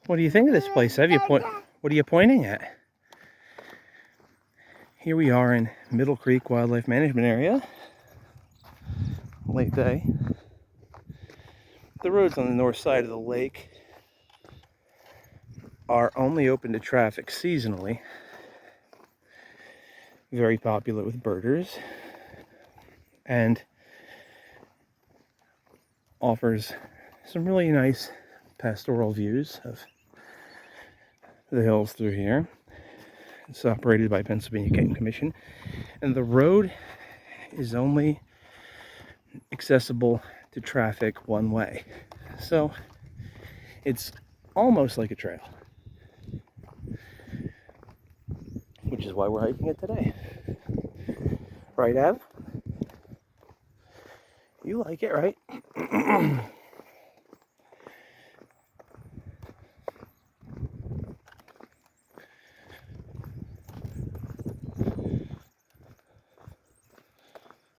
What do you think of this place? What are you pointing at? Here we are in Middle Creek Wildlife Management Area. Late day. The roads on the north side of the lake are only open to traffic seasonally. Very popular with birders. And offers some really nice pastoral views of the hills through here. It's operated by Pennsylvania Game Commission, and the road is only accessible to traffic one way, so it's almost like a trail, which is why we're hiking it today. Right, Av? You like it, right?